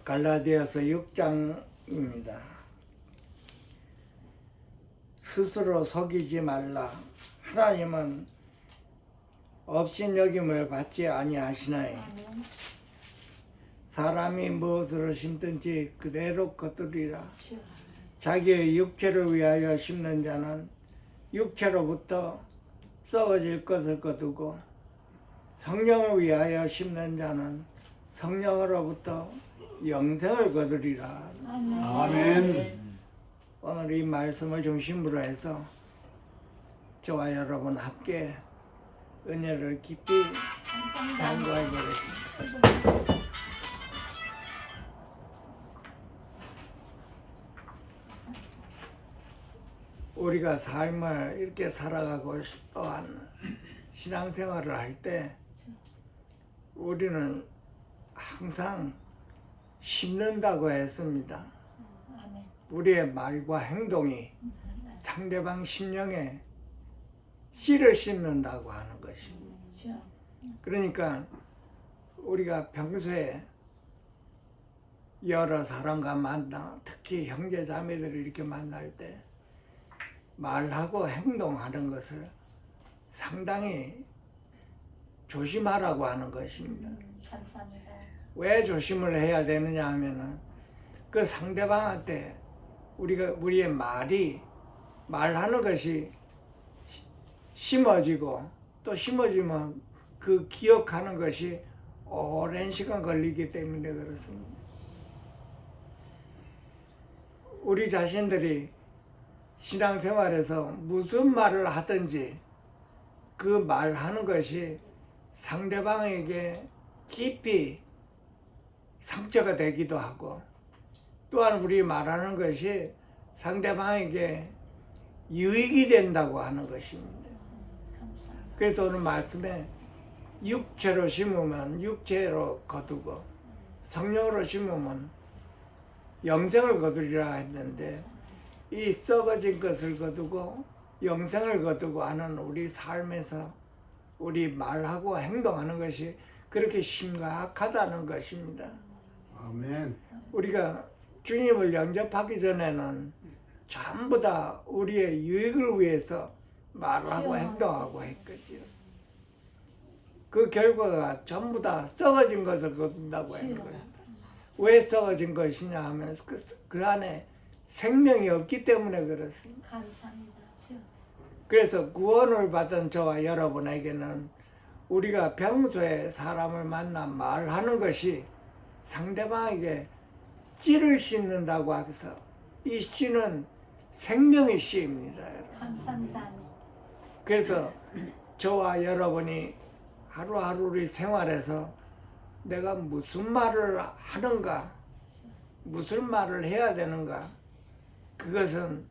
갈라디아서 6장입니다. 스스로 속이지 말라. 하나님은 업신여김을 받지 아니하시나니 사람이 무엇으로 심든지 그대로 거두리라. 자기의 육체를 위하여 심는 자는 육체로부터 썩어질 것을 거두고 성령을 위하여 심는 자는 성령으로부터 영생을 거두리라. 아멘. 오늘 이 말씀을 중심으로 해서 저와 여러분 함께 은혜를 깊이 상고해 보겠습니다. 우리가 삶을 이렇게 살아가고 또한 신앙생활을 할 때 우리는 항상 심는다고 했습니다. 우리의 말과 행동이 상대방 심령에 씨를 심는다고 하는 것입니다. 그러니까 우리가 평소에 여러 사람과 만나, 특히 형제 자매들을 이렇게 만날 때 말하고 행동하는 것을 상당히 조심하라고 하는 것입니다. 감사합니다. 왜 조심을 해야 되느냐 하면은 그 상대방한테 우리의 말하는 것이 심어지고 또 심어지면 그 기억하는 것이 오랜 시간 걸리기 때문에 그렇습니다. 우리 자신들이 신앙생활에서 무슨 말을 하든지 그 말하는 것이 상대방에게 깊이 상처가 되기도 하고 또한 우리 말하는 것이 상대방에게 유익이 된다고 하는 것입니다. 그래서 오늘 말씀에 육체로 심으면 육체로 거두고 성령으로 심으면 영생을 거두리라 했는데 이 썩어진 것을 거두고 영생을 거두고 하는 우리 삶에서 우리 말하고 행동하는 것이 그렇게 심각하다는 것입니다. 아멘. 우리가 주님을 영접하기 전에는 전부 다 우리의 유익을 위해서 말하고 행동하고 했겠지요. 그 결과가 전부 다 썩어진 것을 거둔다고 하는 거예요. 왜 썩어진 것이냐 하면 그 안에 생명이 없기 때문에 그렇습니다. 감사합니다. 그래서 구원을 받은 저와 여러분에게는 우리가 평소에 사람을 만나 말하는 것이 상대방에게 씨를 심는다고 해서 이 씨는 생명의 씨입니다. 감사합니다. 그래서 저와 여러분이 하루하루 우리 생활에서 내가 무슨 말을 하는가, 무슨 말을 해야 되는가, 그것은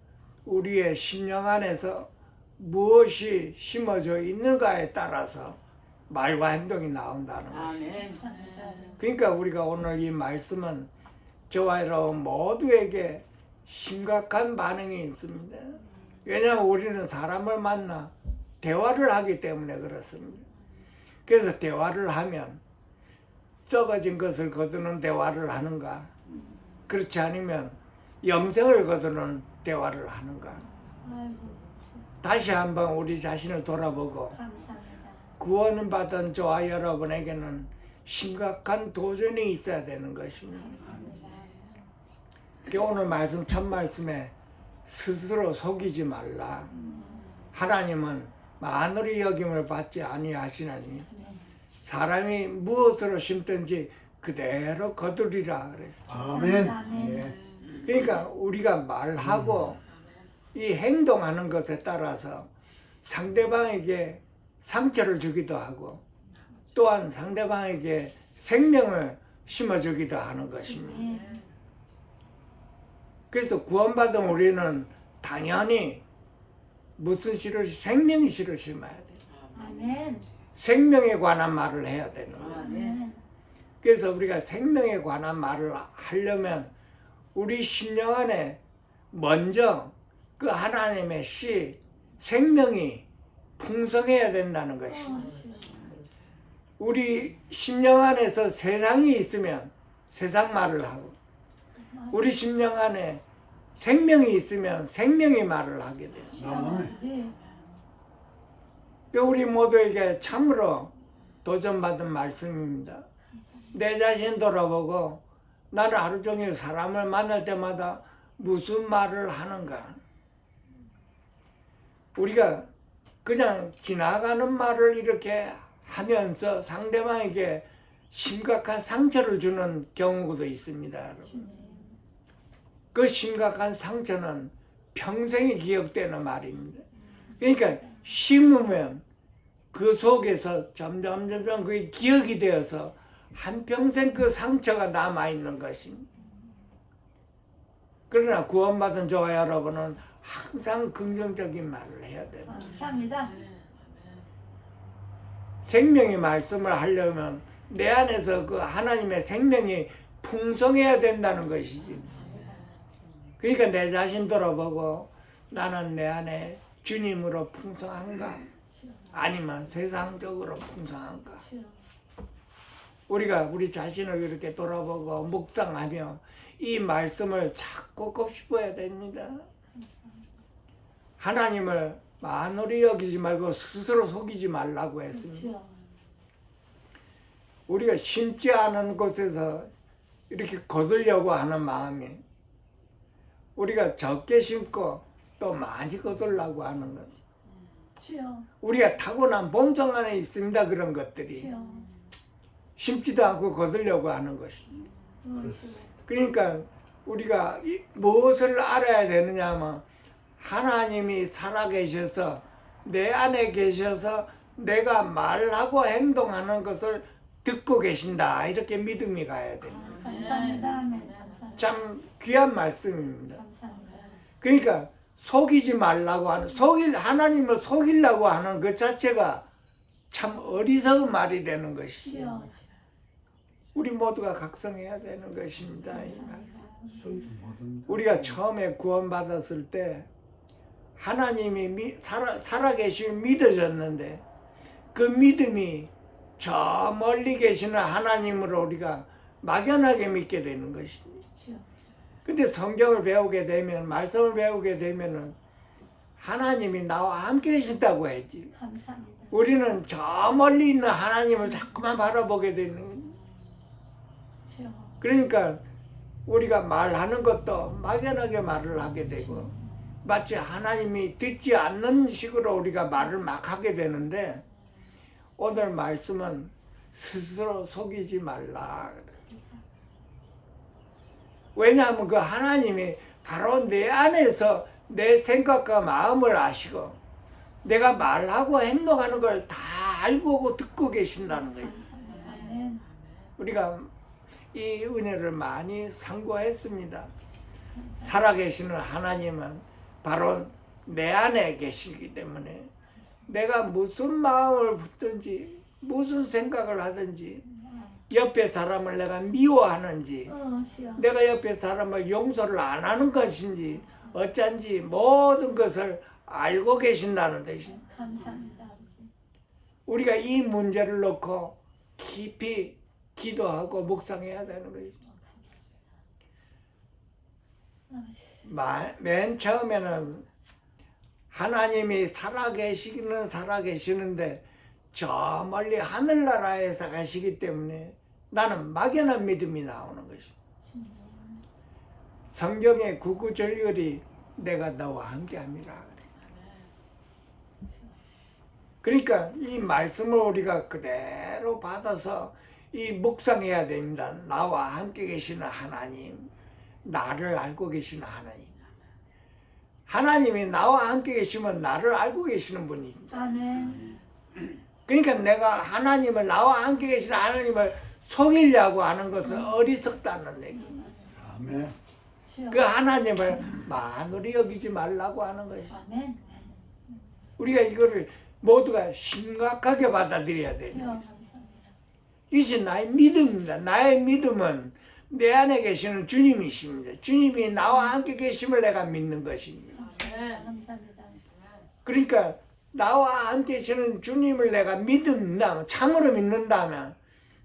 우리의 심령 안에서 무엇이 심어져 있는가에 따라서 말과 행동이 나온다는 것입니다. 그러니까 우리가 오늘 이 말씀은 저와 여러분 모두에게 심각한 반응이 있습니다. 왜냐하면 우리는 사람을 만나 대화를 하기 때문에 그렇습니다. 그래서 대화를 하면 썩어진 것을 거두는 대화를 하는가, 그렇지 않으면 영생을 거두는 대화를 하는가. 다시 한번 우리 자신을 돌아보고 구원받은 저와 여러분에게는 심각한 도전이 있어야 되는 것입니다. 오늘 말씀 첫 말씀에 스스로 속이지 말라. 하나님은 만으로 여김을 받지 아니하시나니 사람이 무엇으로 심든지 그대로 거두리라 그랬어요. 아멘. 예. 그러니까 우리가 말하고 이 행동하는 것에 따라서 상대방에게 상처를 주기도 하고 또한 상대방에게 생명을 심어주기도 하는 것입니다. 그래서 구원받은 우리는 당연히 무슨 씨를, 생명의 씨를 심어야 돼요. 아멘. 생명에 관한 말을 해야 되는 거예요. 그래서 우리가 생명에 관한 말을 하려면 우리 심령 안에 먼저 그 하나님의 씨, 생명이 풍성해야 된다는 것입니다. 우리 심령 안에서 세상이 있으면 세상 말을 하고 우리 심령 안에 생명이 있으면 생명이 말을 하게 돼요. 아버지. 우리 모두에게 참으로 도전받은 말씀입니다. 내 자신 돌아보고 나는 하루 종일 사람을 만날 때마다 무슨 말을 하는가? 우리가 그냥 지나가는 말을 이렇게 하면서 상대방에게 심각한 상처를 주는 경우도 있습니다. 여러분. 그 심각한 상처는 평생이 기억되는 말입니다. 그러니까 심으면 그 속에서 점점 그게 기억이 되어서 한평생 그 상처가 남아있는 것입니다. 그러나 구원받은 저와 여러분은 항상 긍정적인 말을 해야 됩니다. 감사합니다. 생명의 말씀을 하려면 내 안에서 그 하나님의 생명이 풍성해야 된다는 것이지. 그러니까 내 자신 돌아보고 나는 내 안에 주님으로 풍성한가? 아니면 세상적으로 풍성한가? 우리가 우리 자신을 이렇게 돌아보고 묵상하며 이 말씀을 자꾸 곱씹어야 됩니다. 하나님을 만홀히 여기지 말고 스스로 속이지 말라고 했습니다. 우리가 심지 않은 곳에서 이렇게 거두려고 하는 마음이 우리가 적게 심고 또 많이 거두려고 하는 것. 우리가 타고난 본성 안에 있습니다. 그런 것들이 심지도 않고 거두려고 하는 것입니다. 그러니까 우리가 무엇을 알아야 되느냐 하면 하나님이 살아계셔서 내 안에 계셔서 내가 말하고 행동하는 것을 듣고 계신다. 이렇게 믿음이 가야 됩니다. 감사합니다. 감사합니다. 참 귀한 말씀입니다. 감사합니다. 그러니까 속이지 말라고 하는 하나님을 속이려고 하는 것 자체가 참 어리석은 말이 되는 것이죠. 우리 모두가 각성해야 되는 것입니다. 이 말씀. 우리가 처음에 구원받았을 때 하나님이 살아계시면 믿어졌는데 그 믿음이 저 멀리 계시는 하나님으로 우리가 막연하게 믿게 되는 것입니다. 근데 성경을 배우게 되면 말씀을 배우게 되면은 하나님이 나와 함께 계신다고 했지. 감사합니다. 우리는 저 멀리 있는 하나님을 자꾸만 바라보게 되는 거예요. 그러니까 우리가 말하는 것도 막연하게 말을 하게 되고 마치 하나님이 듣지 않는 식으로 우리가 말을 막 하게 되는데 오늘 말씀은 스스로 속이지 말라. 왜냐하면 그 하나님이 바로 내 안에서 내 생각과 마음을 아시고 내가 말하고 행동하는 걸 다 알고 듣고 계신다는 거예요. 우리가 이 은혜를 많이 상고했습니다. 살아계시는 하나님은 바로 내 안에 계시기 때문에 내가 무슨 마음을 붙든지 무슨 생각을 하든지 옆에 사람을 내가 미워하는지 내가 옆에 사람을 용서를 안 하는 것인지 어쩐지 모든 것을 알고 계신다는 뜻이. 감사합니다. 우리가 이 문제를 놓고 깊이 기도하고 묵상해야 되는 것이죠. 맨 처음에는 하나님이 살아계시는데 저 멀리 하늘나라에서 가시기 때문에 나는 막연한 믿음이 나오는 것이죠. 성경의 구구절절이 내가 너와 함께함이라. 그러니까 이 말씀을 우리가 그대로 받아서 이 묵상해야 됩니다. 나와 함께 계시는 하나님, 나를 알고 계시는 하나님. 하나님이 나와 함께 계시면 나를 알고 계시는 분입니다. 아멘. 그러니까 내가 하나님을 나와 함께 계시는 하나님을 속이려고 하는 것은 어리석다는 얘기입니다. 아멘. 그 하나님을 만홀히 여기지 말라고 하는 것이죠. 아멘. 우리가 이거를 모두가 심각하게 받아들여야 돼요. 이것이 나의 믿음입니다. 나의 믿음은 내 안에 계시는 주님이십니다. 주님이 나와 함께 계심을 내가 믿는 것입니다. 감사합니다. 그러니까 나와 함께 계시는 주님을 내가 믿는다면, 참으로 믿는다면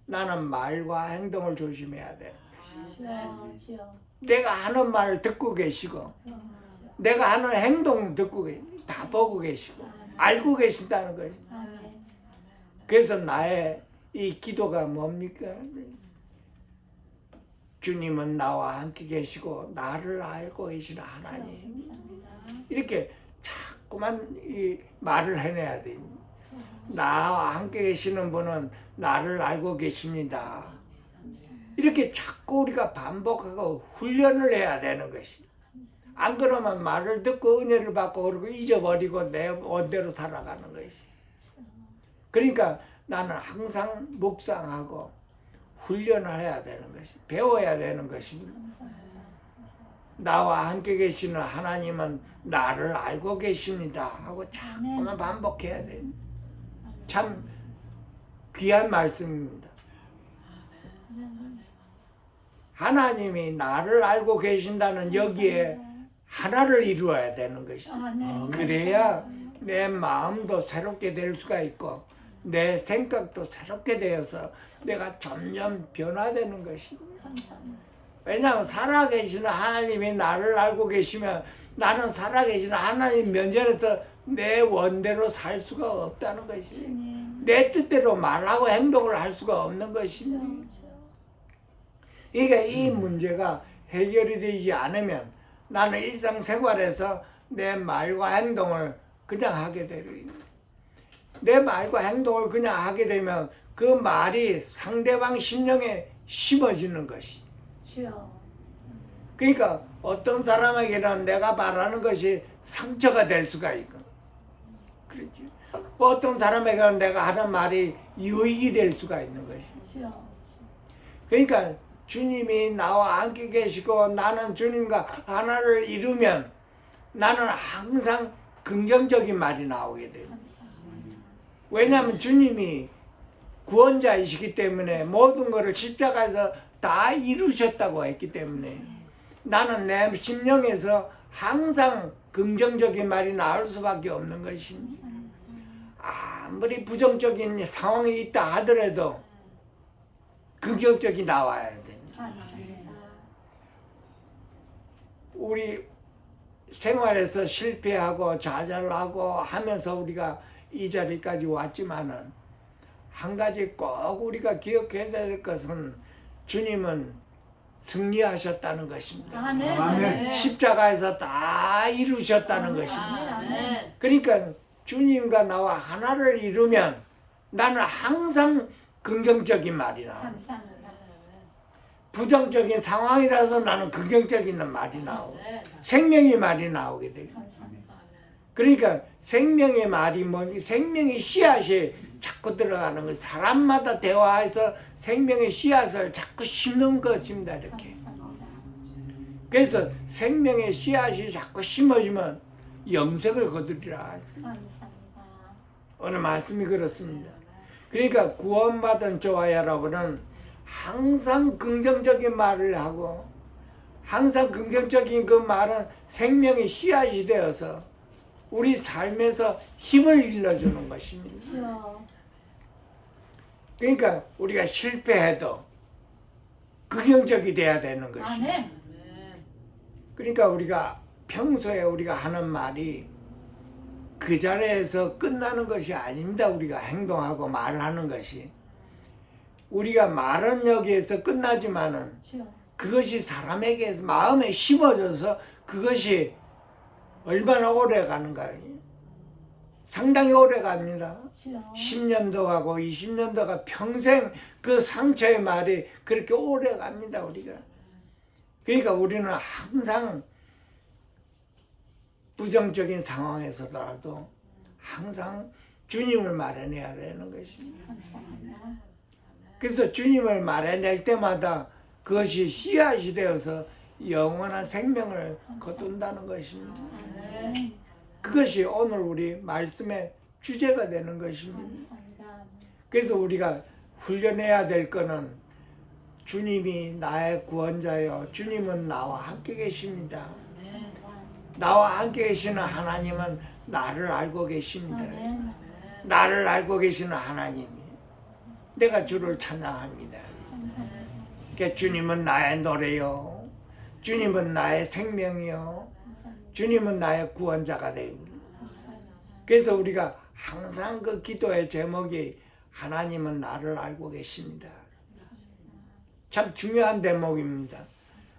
나는 말과 행동을 조심해야 돼요. 주여, 주여. 내가 하는 말을 듣고 계시고 내가 하는 행동 듣고 다 보고 계시고 알고 계신다는 거예요. 아멘. 그래서 나의 이 기도가 뭡니까? 주님은 나와 함께 계시고 나를 알고 계시는 하나님. 감사합니다. 이렇게 자꾸만 이 말을 해내야 돼. 나와 함께 계시는 분은 나를 알고 계십니다. 이렇게 자꾸 우리가 반복하고 훈련을 해야 되는 것이. 안 그러면 말을 듣고 은혜를 받고 그러고 잊어버리고 내 원대로 살아가는 것이. 그러니까 나는 항상 묵상하고 훈련을 해야 되는 것이. 배워야 되는 것입니다. 나와 함께 계시는 하나님은 나를 알고 계십니다 하고 자꾸만 반복해야 돼. 참 귀한 말씀입니다. 하나님이 나를 알고 계신다는 여기에 하나를 이루어야 되는 것이. 아멘. 그래야 내 마음도 새롭게 될 수가 있고 내 생각도 새롭게 되어서 내가 점점 변화되는 것이. 감사합니다. 왜냐하면 살아계시는 하나님이 나를 알고 계시면 나는 살아계시는 하나님 면전에서 내 원대로 살 수가 없다는 것이. 주님. 내 뜻대로 말하고 행동을 할 수가 없는 것입니다. 그러니까 이 문제가 해결이 되지 않으면 나는 일상생활에서 내 말과 행동을 그냥 하게 되는. 내 말과 행동을 그냥 하게 되면 그 말이 상대방 심령에 심어지는 것이. 주여. 그러니까 어떤 사람에게는 내가 말하는 것이 상처가 될 수가 있고, 그렇지. 어떤 사람에게는 내가 하는 말이 유익이 될 수가 있는 것이. 주여. 그러니까 주님이 나와 함께 계시고 나는 주님과 하나를 이루면 나는 항상 긍정적인 말이 나오게 돼요. 왜냐하면 주님이 구원자이시기 때문에 모든 것을 십자가에서 다 이루셨다고 했기 때문에 나는 내 심령에서 항상 긍정적인 말이 나올 수밖에 없는 것입니다. 아무리 부정적인 상황이 있다 하더라도 긍정적이 나와야 됩니다. 우리 생활에서 실패하고 좌절하고 하면서 우리가 이 자리까지 왔지만은 한 가지 꼭 우리가 기억해야 될 것은 주님은 승리하셨다는 것입니다. 아멘. 아멘. 십자가에서 다 이루셨다는 것입니다. 아멘. 그러니까 주님과 나와 하나를 이루면 나는 항상 긍정적인 말이 나와. 감사합니다. 부정적인 상황이라서 나는 긍정적인 말이 나오고 생명의 말이 나오게 돼요. 감사합니다. 그러니까 생명의 말이 뭐니? 생명의 씨앗이 자꾸 들어가는 거. 사람마다 대화해서 생명의 씨앗을 자꾸 심는 것입니다. 이렇게. 감사합니다. 그래서 생명의 씨앗이 자꾸 심어지면 영생을 거두리라. 감사합니다. 오늘 말씀이 그렇습니다. 그러니까 구원받은 저와 여러분은 항상 긍정적인 말을 하고 항상 긍정적인 그 말은 생명의 씨앗이 되어서 우리 삶에서 힘을 일러주는 것입니다. 주여. 그러니까 우리가 실패해도 긍정적이 돼야 되는 것입니다. 아멘. 그러니까 우리가 평소에 우리가 하는 말이 그 자리에서 끝나는 것이 아닙니다. 우리가 행동하고 말하는 것이. 우리가 말은 여기에서 끝나지만은 주여. 그것이 사람에게 마음에 심어져서 그것이 얼마나 오래 가는가요? 상당히 오래 갑니다. 주여. 10년도 가고 20년도 가 평생 그 상처의 말이 그렇게 오래 갑니다, 우리가. 그러니까 우리는 항상 부정적인 상황에서라도 항상 주님을 말해내야 되는 것입니다. 감사합니다. 그래서 주님을 말해낼 때마다 그것이 씨앗이 되어서 영원한 생명을 거둔다는 것입니다. 아멘. 그것이 오늘 우리 말씀의 주제가 되는 것입니다. 감사합니다. 그래서 우리가 훈련해야 될 거는 주님이 나의 구원자요. 주님은 나와 함께 계십니다. 나와 함께 계시는 하나님은 나를 알고 계십니다. 아멘. 나를 알고 계시는 하나님이 내가 주를 찬양합니다. 주님은 나의 노래요. 주님은 나의 생명이요. 주님은 나의 구원자가 되고. 그래서 우리가 항상 그 기도의 제목이 하나님은 나를 알고 계십니다. 참 중요한 대목입니다.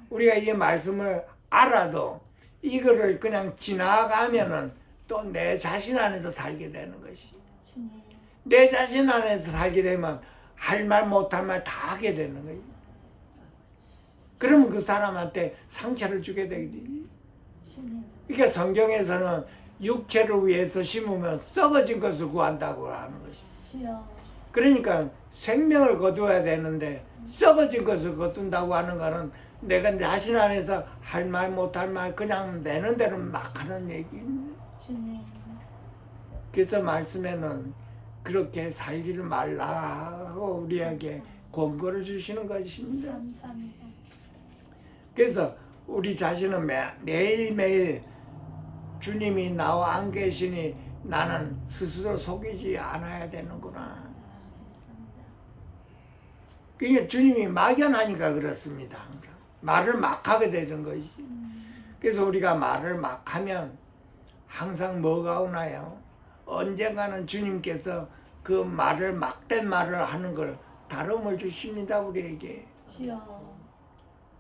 우리가 이 말씀을 알아도 이거를 그냥 지나가면은 또 내 자신 안에서 살게 되는 것이. 내 자신 안에서 살게 되면 할 말 못할 말 다 하게 되는 거예요. 그러면 그 사람한테 상처를 주게 되지. 그러니까 성경에서는 육체를 위해서 심으면 썩어진 것을 구한다고 하는 것이. 그러니까 생명을 거두어야 되는데 썩어진 것을 거둔다고 하는 거는 내가 자신 안에서 할 말 못할 말 그냥 내는 대로 막 하는 얘기입니다. 그래서 말씀에는 그렇게 살지를 말라고 우리에게 권고를 주시는 것입니다. 그래서 우리 자신은 매일매일 주님이 나와 안 계시니 나는 스스로 속이지 않아야 되는구나. 그게 주님이 막연하니까 그렇습니다. 항상 말을 막 하게 되는 것이지. 그래서 우리가 말을 막 하면 항상 뭐가 오나요? 언젠가는 주님께서 그 말을 막된 말을 하는 걸 다름을 주십니다. 우리에게.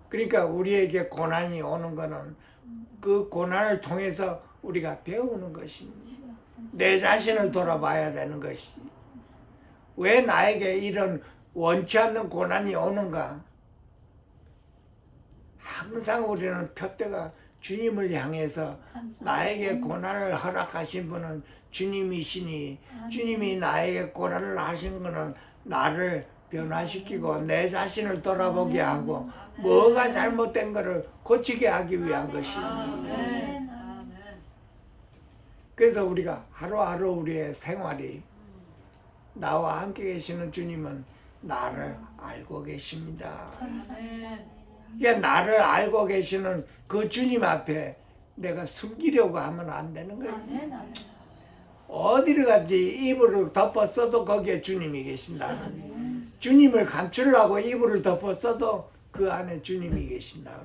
그러니까 우리에게 고난이 오는 거는 그 고난을 통해서 우리가 배우는 것입니다. 내 자신을 돌아봐야 되는 것이. 왜 나에게 이런 원치 않는 고난이 오는가? 항상 우리는 표대가 주님을 향해서 나에게 고난을 허락하신 분은 주님이시니 주님이 나에게 고난을 하신 것은 나를 변화시키고 내 자신을 돌아보게 하고 뭐가 잘못된 것을 고치게 하기 위한 것입니다. 그래서 우리가 하루하루 우리의 생활이 나와 함께 계시는 주님은 나를 알고 계십니다. 그러니까 나를 알고 계시는 그 주님 앞에 내가 숨기려고 하면 안 되는 거예요. 어디를 가지 이불을 덮어 써도 거기에 주님이 계신다. 주님을 감추려고 이불을 덮어 써도 그 안에 주님이 계신다.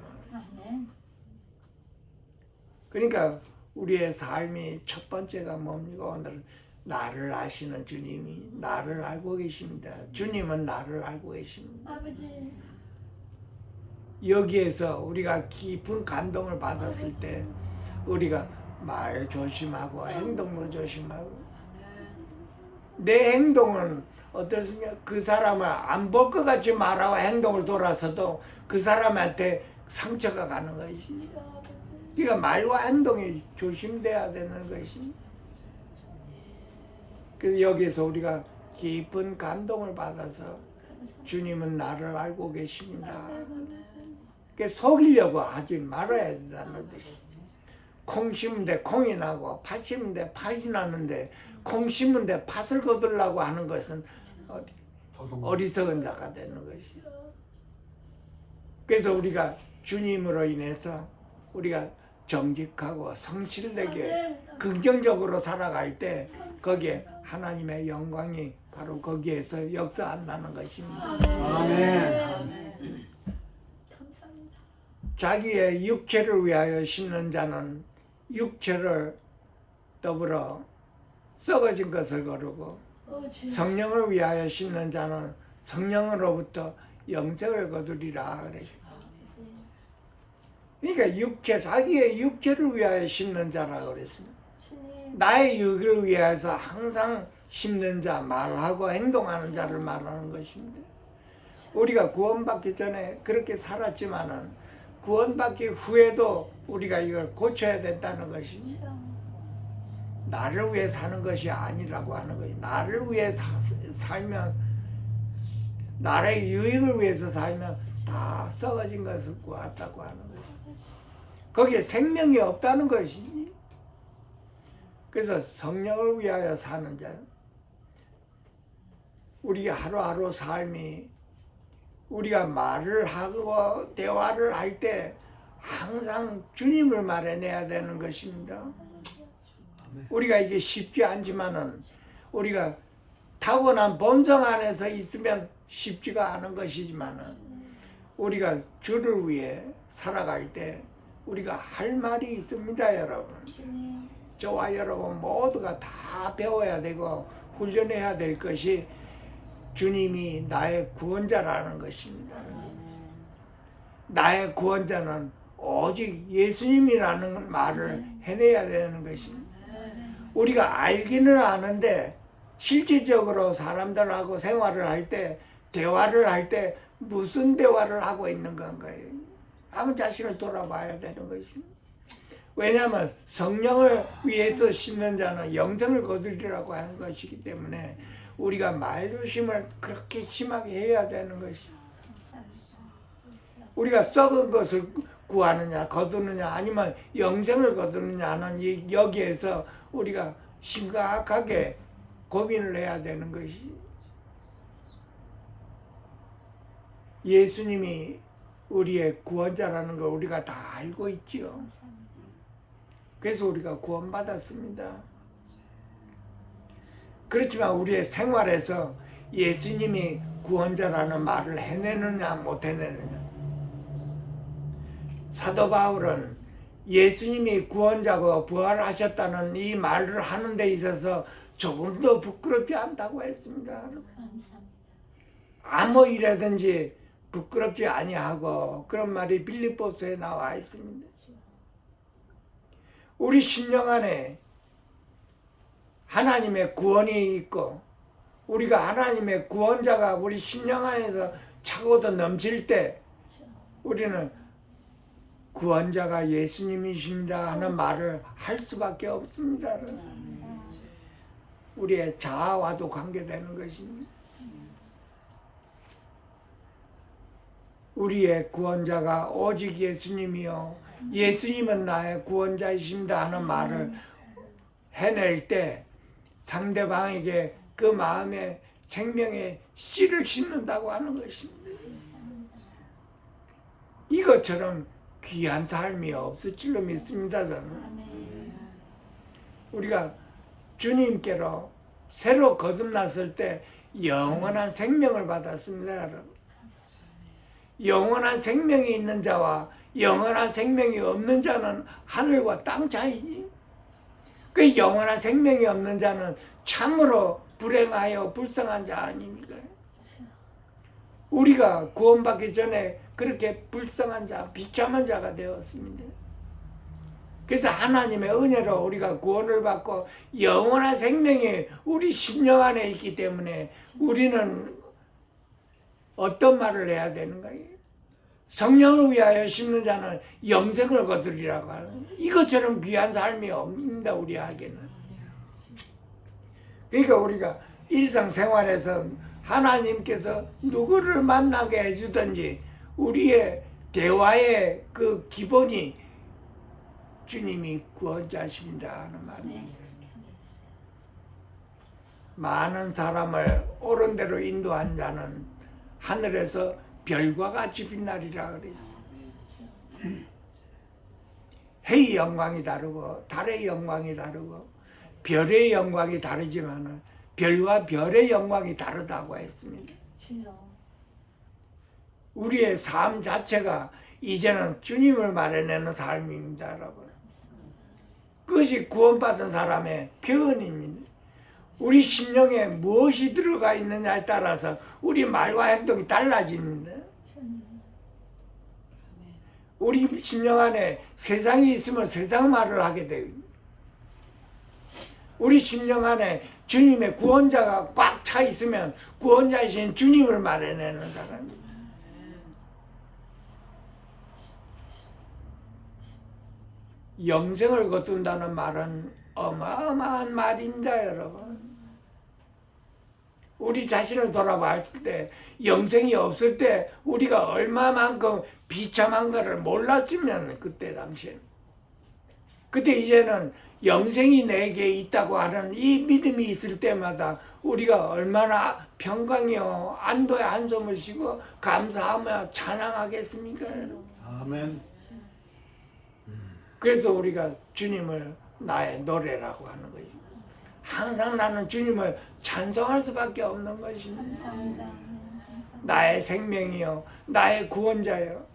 그러니까 우리의 삶이 첫 번째가 뭡니까? 오늘 나를 아시는 주님이 나를 알고 계십니다. 주님은 나를 알고 계십니다. 아버지. 여기에서 우리가 깊은 감동을 받았을 때 우리가 말 조심하고 행동도 조심하고 내 행동은 어떻습니까? 그 사람을 안 볼 것 같이 말하고 행동을 돌아서도 그 사람한테 상처가 가는 것이지. 그러니까 말과 행동이 조심돼야 되는 것이. 그래서 여기서 우리가 깊은 감동을 받아서 주님은 나를 알고 계십니다. 그러니까 속이려고 하지 말아야 된다는 뜻이지. 콩 심은데 콩이 나고 팥 심은데 팥이 나는데 콩 심은데 팥을 거두려고 하는 것은 어리석은 자가 되는 것이. 그래서 우리가 주님으로 인해서 우리가 정직하고 성실되게 긍정적으로 살아갈 때 거기에 하나님의 영광이 바로 거기에서 역사한다는 것입니다. 아멘. 자기의 육체를 위하여 심는 자는 육체를 더불어 썩어진 것을 거두고 성령을 위하여 심는 자는 성령으로부터 영생을 거두리라 그랬어요. 그러니까 자기의 육체를 위하여 심는 자라고 그랬습니다. 나의 육을 위해서 항상 심는 자, 말하고 행동하는 자를 말하는 것입니다. 우리가 구원받기 전에 그렇게 살았지만은 구원받기 후에도 우리가 이걸 고쳐야 된다는 것입니다. 나를 위해 사는 것이 아니라고 하는 거예요. 나를 위해 살면, 나의 유익을 위해서 살면 다 썩어진 것을 구했다고 하는 거예요. 거기에 생명이 없다는 것이지. 그래서 성령을 위하여 사는 자, 우리 하루하루 삶이 우리가 말을 하고 대화를 할 때 항상 주님을 말해내야 되는 것입니다. 우리가 이게 쉽지 않지만은 우리가 타고난 본성 안에서 있으면 쉽지가 않은 것이지만은 우리가 주를 위해 살아갈 때 우리가 할 말이 있습니다, 여러분. 주님. 저와 여러분 모두가 다 배워야 되고 훈련해야 될 것이 주님이 나의 구원자라는 것입니다. 나의 구원자는 오직 예수님이라는 말을 해내야 되는 것입니다. 우리가 알기는 아는데 실질적으로 사람들하고 생활을 할 때, 대화를 할 때 무슨 대화를 하고 있는 건가요? 한번 자신을 돌아봐야 되는 것입니다. 왜냐하면 성령을 위해서 심는 자는 영생을 거두리라고 하는 것이기 때문에 우리가 말조심을 그렇게 심하게 해야 되는 것입니다. 우리가 썩은 것을 구하느냐 거두느냐 아니면 영생을 거두느냐 하는 여기에서 우리가 심각하게 고민을 해야 되는 것이 예수님이 우리의 구원자라는 걸 우리가 다 알고 있지요. 그래서 우리가 구원받았습니다. 그렇지만 우리의 생활에서 예수님이 구원자라는 말을 해내느냐 못 해내느냐. 사도 바울은 예수님이 구원자고 부활하셨다는 이 말을 하는 데 있어서 조금도 부끄럽지 않다고 했습니다. 감사합니다. 아무 일이라든지 부끄럽지 아니하고 그런 말이 빌립보서에 나와 있습니다. 우리 심령 안에 하나님의 구원이 있고 우리가 하나님의 구원자가 우리 심령 안에서 차고도 넘칠 때 우리는 구원자가 예수님이십니다 하는 말을 할 수밖에 없습니다. 우리의 자아와도 관계되는 것입니다. 우리의 구원자가 오직 예수님이요 예수님은 나의 구원자이십니다 하는 말을 해낼 때 상대방에게 그 마음에 생명의 씨를 심는다고 하는 것입니다. 이것처럼 귀한 삶이 없을 줄로 믿습니다. 저는 우리가 주님께로 새로 거듭났을 때 영원한 생명을 받았습니다. 여러분. 영원한 생명이 있는 자와 영원한 생명이 없는 자는 하늘과 땅 차이지. 그 영원한 생명이 없는 자는 참으로 불행하여 불쌍한 자 아닙니까? 우리가 구원받기 전에 그렇게 불쌍한 자, 비참한 자가 되었습니다. 그래서 하나님의 은혜로 우리가 구원을 받고 영원한 생명이 우리 심령 안에 있기 때문에 우리는 어떤 말을 해야 되는가요? 성령을 위하여 심는 자는 영생을 거두리라고 하는 이것처럼 귀한 삶이 없습니다. 우리에게는. 그러니까 우리가 일상생활에서 하나님께서 누구를 만나게 해주든지 우리의 대화의 그 기본이 주님이 구원자십니다 하는 말입니다. 많은 사람을 옳은 대로 인도한 자는 하늘에서 별과 같이 빛나리라 그랬습니다. 해의 영광이 다르고 달의 영광이 다르고 별의 영광이 다르지만 별과 별의 영광이 다르다고 했습니다. 우리의 삶 자체가 이제는 주님을 말해내는 삶입니다. 여러분. 그것이 구원받은 사람의 표현입니다. 우리 심령에 무엇이 들어가 있느냐에 따라서 우리 말과 행동이 달라집니다. 우리 심령 안에 세상이 있으면 세상 말을 하게 돼요. 우리 심령 안에 주님의 구원자가 꽉 차 있으면 구원자이신 주님을 말해내는 사람입니다. 영생을 거둔다는 말은 어마어마한 말입니다, 여러분. 우리 자신을 돌아봤을 때 영생이 없을 때 우리가 얼마만큼 비참한 것을 몰랐으면 그때 당시에 그때 이제는 영생이 내게 있다고 하는 이 믿음이 있을 때마다 우리가 얼마나 평강이요 안도의 한숨을 쉬고 감사하며 찬양하겠습니까? 아멘. 그래서 우리가 주님을 나의 노래라고 하는 거예요. 항상 나는 주님을 찬송할 수밖에 없는 것입니다. 나의 생명이요 나의 구원자요.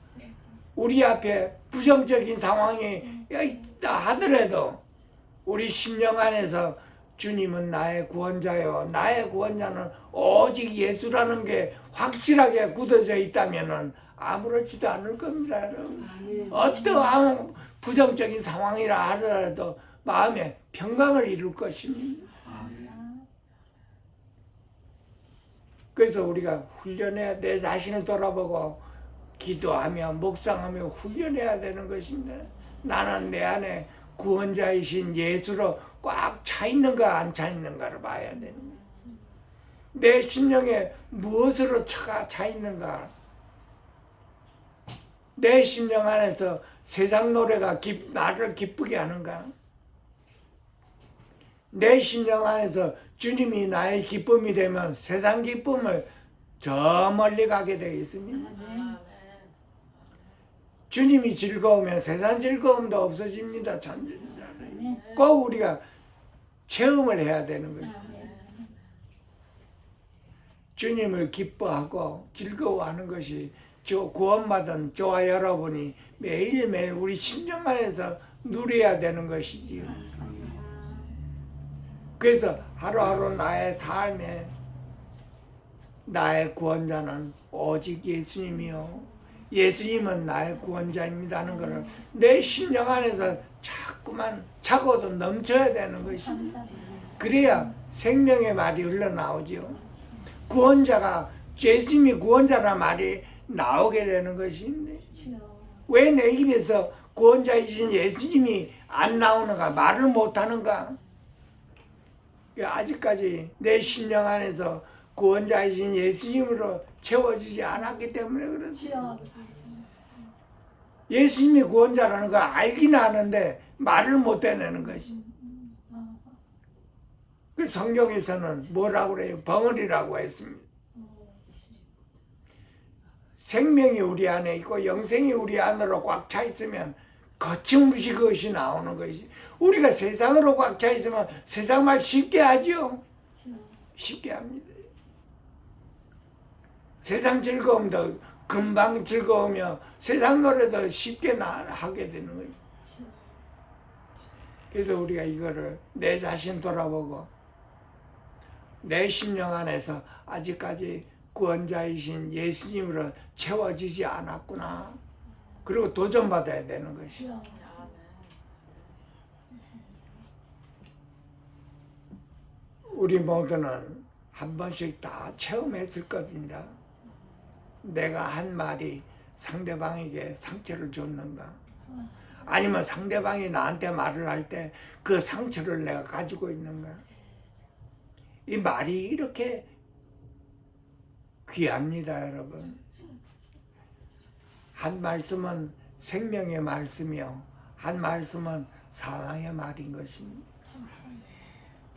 우리 앞에 부정적인 상황이 있다 하더라도 우리 심령 안에서 주님은 나의 구원자요 나의 구원자는 오직 예수라는 게 확실하게 굳어져 있다면 아무렇지도 않을 겁니다, 여러분. 어떠한 부정적인 상황이라 하더라도 마음에 평강을 이룰 것입니다. 그래서 우리가 훈련해야, 내 자신을 돌아보고 기도하며 묵상하며 훈련해야 되는 것입니다. 나는 내 안에 구원자이신 예수로 꽉 차 있는가 안 차 있는가를 봐야 되는 거예요. 내 심령에 무엇으로 차 있는가. 내 심령 안에서 세상 노래가 나를 기쁘게 하는가. 내 심령 안에서 주님이 나의 기쁨이 되면 세상 기쁨을 저 멀리 가게 되겠습니다. 주님이 즐거우면 세상 즐거움도 없어집니다. 꼭 우리가 체험을 해야 되는 거죠. 주님을 기뻐하고 즐거워하는 것이 구원받은 저와 여러분이 매일매일 우리 심령 안에서 누려야 되는 것이지요. 그래서 하루하루 나의 삶에 나의 구원자는 오직 예수님이요 예수님은 나의 구원자입니다 하는 것을 내 심령 안에서 자꾸만 차고도 넘쳐야 되는 것입니다. 그래야 생명의 말이 흘러나오지요. 구원자가 예수님이 구원자란 말이 나오게 되는 것인데 왜 내 입에서 구원자이신 예수님이 안 나오는가, 말을 못하는가. 아직까지 내 심령 안에서 구원자이신 예수님으로 채워지지 않았기 때문에 그렇습니다. 예수님이 구원자라는 거 알긴 아는데 말을 못 해내는 것이. 그 성경에서는 뭐라고 그래요? 벙어리라고 했습니다. 생명이 우리 안에 있고 영생이 우리 안으로 꽉 차 있으면 거침없이 그것이 나오는 것이. 우리가 세상으로 꽉 차 있으면 세상 말 쉽게 하죠. 쉽게 합니다. 세상 즐거움도 금방 즐거우며 세상 노래도 쉽게 하게 되는 거예요. 그래서 우리가 이거를 내 자신 돌아보고 내 심령 안에서 아직까지 구원자이신 예수님으로 채워지지 않았구나. 그리고 도전받아야 되는 것이요. 우리 모두는 한 번씩 다 체험했을 겁니다. 내가 한 말이 상대방에게 상처를 줬는가? 아니면 상대방이 나한테 말을 할 때 그 상처를 내가 가지고 있는가? 이 말이 이렇게 귀합니다, 여러분. 한 말씀은 생명의 말씀이요, 한 말씀은 사랑의 말인 것입니다.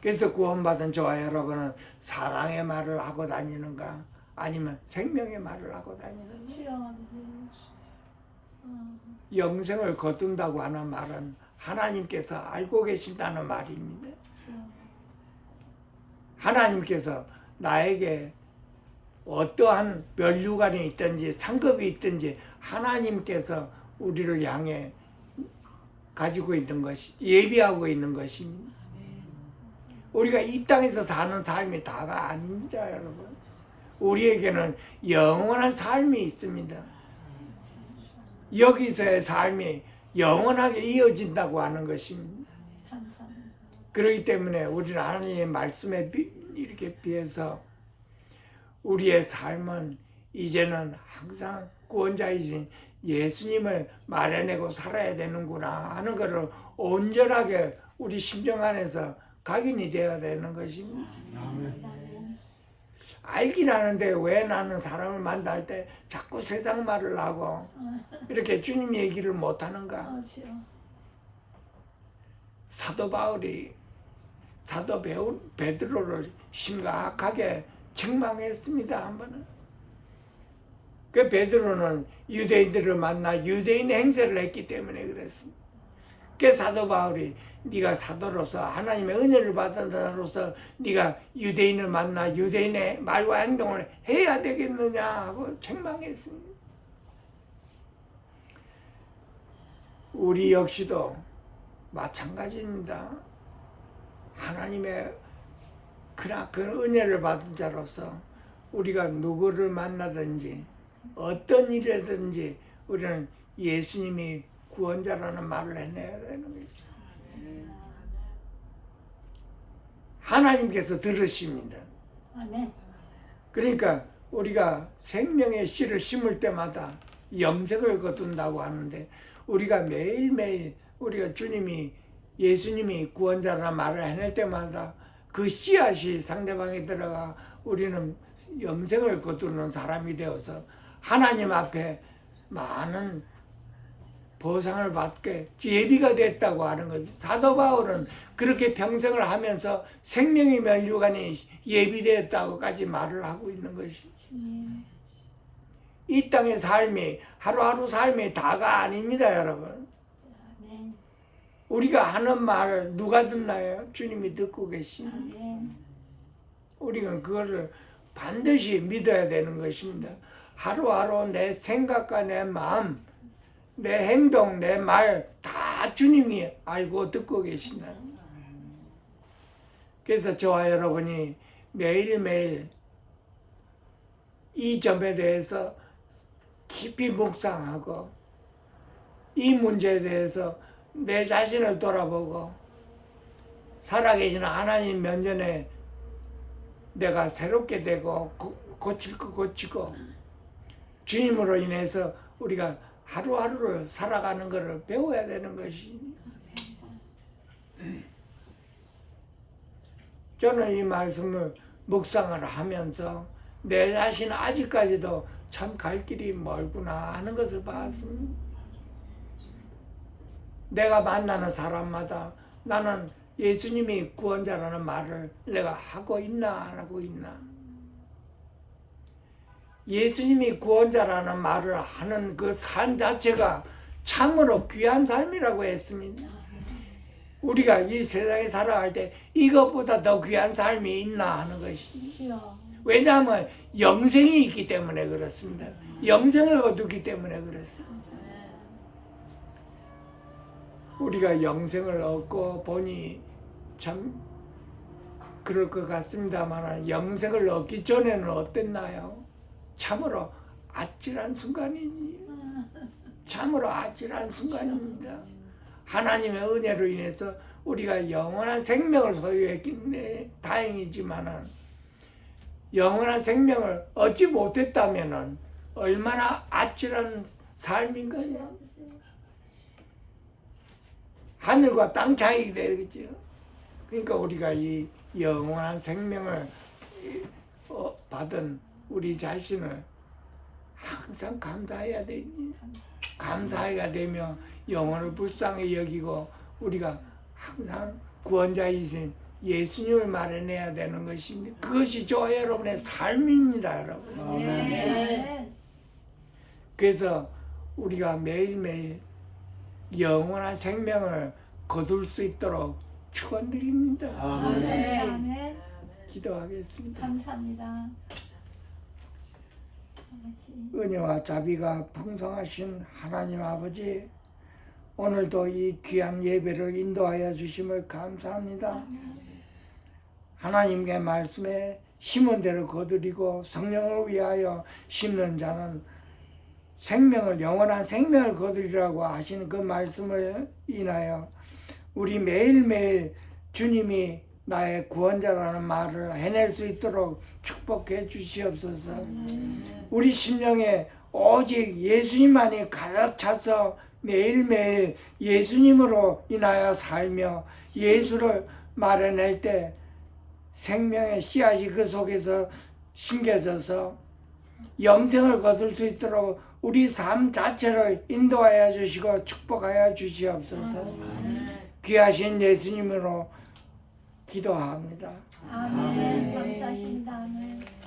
그래서 구원받은 저와 여러분은 사랑의 말을 하고 다니는가? 아니면 생명의 말을 하고 다니는가? 영생을 거둔다고 하는 말은 하나님께서 알고 계신다는 말입니다. 하나님께서 나에게 어떠한 면류관이 있든지 상급이 있든지 하나님께서 우리를 향해 가지고 있는 것이, 예비하고 있는 것입니다. 우리가 이 땅에서 사는 삶이 다가 아닙니다, 여러분. 우리에게는 영원한 삶이 있습니다. 여기서의 삶이 영원하게 이어진다고 하는 것입니다. 그렇기 때문에 우리는 하나님의 말씀에 이렇게 비해서 우리의 삶은 이제는 항상 구원자이신 예수님을 마련하고 살아야 되는구나 하는 것을 온전하게 우리 심정 안에서 각인이 되어야 되는 것입니다. 알긴 아는데 왜 나는 사람을 만날 때 자꾸 세상 말을 하고 이렇게 주님 얘기를 못하는가? 사도 바울이 사도 베드로를 심각하게 책망했습니다, 한 번은. 그 베드로는 유대인들을 만나 유대인 행세를 했기 때문에 그랬습니다. 그 사도 바울이 네가 사도로서 하나님의 은혜를 받은 자로서 네가 유대인을 만나 유대인의 말과 행동을 해야 되겠느냐 하고 책망했습니다. 우리 역시도 마찬가지입니다. 하나님의 그나큰 은혜를 받은 자로서 우리가 누구를 만나든지 어떤 일이든지 우리는 예수님이 구원자라는 말을 해내야 되는 거죠. 하나님께서 들으십니다. 아멘. 그러니까 우리가 생명의 씨를 심을 때마다 영생을 거둔다고 하는데 우리가 매일매일 우리가 예수님이 구원자라는 말을 해낼 때마다 그 씨앗이 상대방에 들어가 우리는 영생을 거두는 사람이 되어서 하나님 앞에 많은 보상을 받게 예비가 됐다고 하는 거죠. 사도 바울은 그렇게 평생을 하면서 생명의 면류관이 예비되었다고까지 말을 하고 있는 것이지. 이 땅의 삶이 하루하루 삶이 다가 아닙니다, 여러분. 아멘. 우리가 하는 말을 누가 듣나요? 주님이 듣고 계시니. 아멘. 우리는 그거를 반드시 믿어야 되는 것입니다. 하루하루 내 생각과 내 마음, 내 행동, 내 말 다 주님이 알고 듣고 계신다. 그래서 저와 여러분이 매일매일 이 점에 대해서 깊이 묵상하고 이 문제에 대해서 내 자신을 돌아보고 살아계시는 하나님 면전에 내가 새롭게 되고 고칠 거 고치고 주님으로 인해서 우리가 하루하루를 살아가는 것을 배워야 되는 것입니다. 저는 이 말씀을 묵상을 하면서 내 자신 아직까지도 참 갈 길이 멀구나 하는 것을 봤습니다. 내가 만나는 사람마다 나는 예수님이 구원자라는 말을 내가 하고 있나 안 하고 있나. 예수님이 구원자라는 말을 하는 그 삶 자체가 참으로 귀한 삶이라고 했습니다. 우리가 이 세상에 살아갈 때 이것보다 더 귀한 삶이 있나 하는 것이죠. 왜냐하면 영생이 있기 때문에 그렇습니다. 영생을 거두기 때문에 그렇습니다. 우리가 영생을 얻고 보니 참 그럴 것 같습니다만 영생을 얻기 전에는 어땠나요? 참으로 아찔한 순간이지. 참으로 아찔한 순간입니다. 하나님의 은혜로 인해서 우리가 영원한 생명을 소유했기 다행이지만은 영원한 생명을 얻지 못했다면은 얼마나 아찔한 삶인가요? 하늘과 땅 차이가 되겠죠. 그러니까 우리가 이 영원한 생명을 받은 우리 자신을 항상 감사해야 되지. 감사해야 되며 영혼을 불쌍히 여기고 우리가 항상 구원자이신 예수님을 말해내야 되는 것입니다. 그것이 저와 여러분의 삶입니다, 여러분. 아멘. 그래서 우리가 매일매일 영원한 생명을 거둘 수 있도록 축원드립니다. 아멘. 아멘. 기도하겠습니다. 감사합니다. 은혜와 자비가 풍성하신 하나님 아버지, 오늘도 이 귀한 예배를 인도하여 주심을 감사합니다. 하나님의 말씀에 심은 대로 거두리고 성령을 위하여 심는 자는 영원한 생명을 거두리라고 하신 그 말씀을 인하여 우리 매일매일 주님이 나의 구원자라는 말을 해낼 수 있도록 축복해 주시옵소서. 우리 심령에 오직 예수님만이 가득 차서 매일매일 예수님으로 인하여 살며 예수를 말해낼 때 생명의 씨앗이 그 속에서 심겨져서 영생을 거둘 수 있도록 우리 삶 자체를 인도하여 주시고 축복하여 주시옵소서. 귀하신 예수님으로 기도합니다. 아멘. 감사합니다. 아멘.